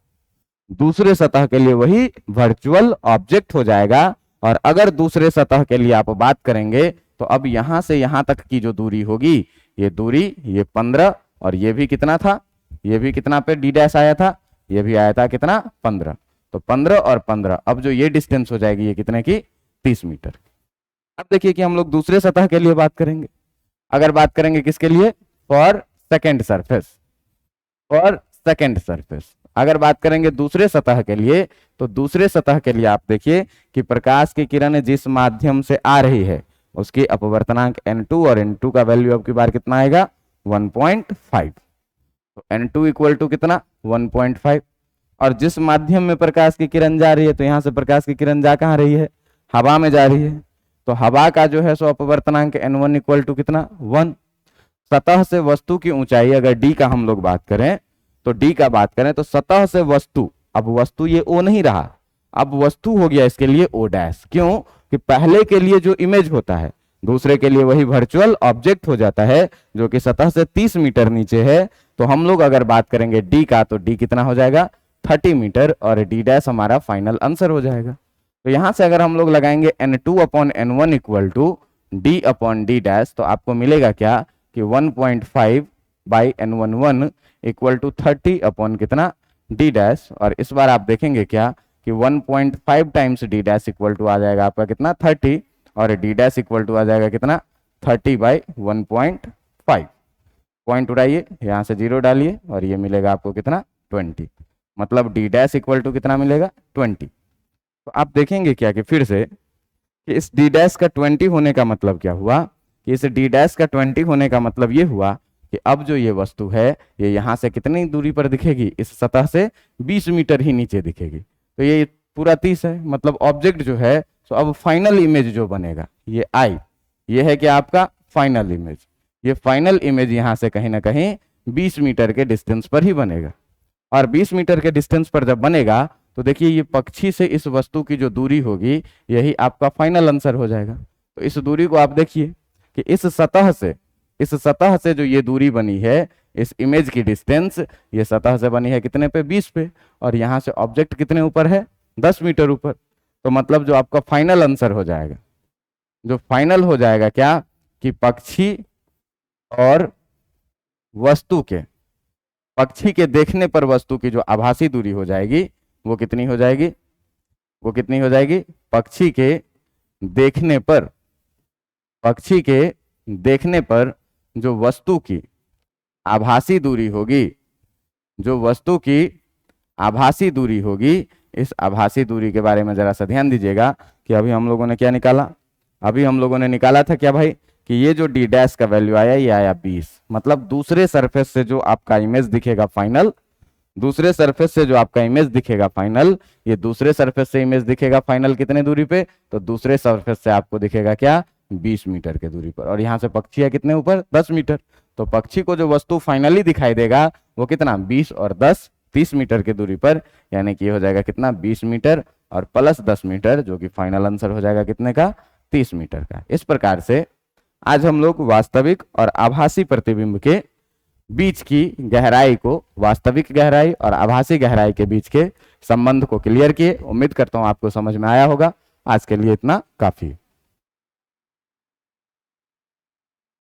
Speaker 1: दूसरे सतह के लिए वही वर्चुअल ऑब्जेक्ट हो जाएगा। और अगर दूसरे सतह के लिए आप बात करेंगे तो अब यहां से यहां तक की जो दूरी होगी, ये दूरी ये 15, और ये भी कितना था, ये भी कितना पे डी डैश आया था, ये भी आया था कितना, 15। तो 15 और 15, अब जो ये डिस्टेंस हो जाएगी ये कितने की, 30 मीटर। अब देखिए कि हम लोग दूसरे सतह के लिए बात करेंगे। अगर बात करेंगे किसके लिए, फॉर सेकेंड सरफेस, अगर बात करेंगे दूसरे सतह के लिए, तो दूसरे सतह के लिए आप देखिए कि प्रकाश की किरण जिस माध्यम से आ रही है उसकी अपवर्तनांक n2, और n2 का वैल्यू अब की बार कितना आएगा, 1.5। तो n2 इक्वल टू कितना, 1.5। और जिस माध्यम में प्रकाश की किरण जा रही है, तो यहां से प्रकाश की किरण जा कहां रही है, हवा में जा रही है, तो हवा का जो है सो अपवर्तनांक n1 इक्वल टू कितना, 1। सतह से वस्तु की ऊंचाई अगर d का हम लोग बात करें तो सतह से वस्तु, अब वस्तु ये ओ नहीं रहा, अब वस्तु हो गया इसके लिए ओ डैश। क्यों कि पहले के लिए जो इमेज होता है दूसरे के लिए वही वर्चुअल ऑब्जेक्ट हो जाता है, जो कि सतह से 30 मीटर नीचे है। तो हम लोग अगर बात करेंगे डी का तो डी कितना हो जाएगा, 30 मीटर, और डी डैश हमारा फाइनल आंसर हो जाएगा। तो यहां से अगर हम लोग लगाएंगे n2 upon n1 equal to d upon d dash, तो आपको मिलेगा क्या कि 1.5 by n11 equal to 30 upon कितना, डी डैश। और इस बार आप देखेंगे क्या कि 1.5 times d dash equal to आ जाएगा आपका कितना, 30, और डी डैश इक्वल टू आ जाएगा कितना 30/1.5। पॉइंट उड़ाइए, यहाँ से 0 डालिए और ये मिलेगा आपको कितना 20। मतलब डी डैश इक्वल टू कितना मिलेगा 20। तो आप देखेंगे क्या कि फिर से कि इस डी डैश का 20 होने का मतलब क्या हुआ कि इस डी डैश का 20 होने का मतलब ये हुआ कि अब जो ये वस्तु है ये यहाँ से कितनी दूरी पर दिखेगी, इस सतह से 20 मीटर ही नीचे दिखेगी। तो ये पूरा 30 है, मतलब ऑब्जेक्ट जो है तो अब फाइनल इमेज जो बनेगा ये आई, ये है कि आपका फाइनल इमेज। ये फाइनल इमेज यहाँ से कहीं ना कहीं 20 मीटर के डिस्टेंस पर ही बनेगा। और 20 मीटर के डिस्टेंस पर जब बनेगा तो देखिए ये पक्षी से इस वस्तु की जो दूरी होगी यही आपका फाइनल आंसर हो जाएगा। तो इस दूरी को आप देखिए कि इस सतह से जो ये दूरी बनी है, इस इमेज की डिस्टेंस ये सतह से बनी है कितने पे 20 पे, और यहाँ से ऑब्जेक्ट कितने ऊपर है 10 मीटर ऊपर। तो मतलब जो आपका फाइनल आंसर हो जाएगा, जो फाइनल हो जाएगा क्या कि पक्षी और वस्तु के, पक्षी के देखने पर वस्तु की जो आभासी दूरी हो जाएगी वो कितनी हो जाएगी, वो कितनी हो जाएगी पक्षी के देखने पर जो वस्तु की आभासी दूरी होगी, जो वस्तु की आभासी दूरी होगी, इस आभासी दूरी के बारे में जरा सा ध्यान दीजिएगा कि अभी हम लोगों ने क्या निकाला, अभी हम लोगों ने निकाला था क्या भाई कि ये जो डी डैश का वैल्यू आया ये आया 20। मतलब दूसरे सरफेस से जो आपका इमेज दिखेगा फाइनल, दूसरे सरफेस से जो आपका इमेज दिखेगा फाइनल, ये दूसरे सरफेस से इमेज दिखेगा फाइनल कितने दूरी पे, तो दूसरे सरफेस से आपको दिखेगा क्या 20 मीटर के दूरी पर। और यहाँ से पक्षी है कितने ऊपर 10 मीटर। तो पक्षी को जो वस्तु फाइनली दिखाई देगा वो कितना 20 और 10 30 मीटर की दूरी पर, यानी कि ये हो जाएगा कितना 20 मीटर और प्लस 10 मीटर, जो कि फाइनल आंसर हो जाएगा कितने का 30 मीटर का। इस प्रकार से आज हम लोग वास्तविक और आभासी प्रतिबिंब के बीच की गहराई को, वास्तविक गहराई और आभासी गहराई के बीच के संबंध को क्लियर किए। उम्मीद करता हूं आपको समझ में आया होगा। आज के लिए इतना काफी है।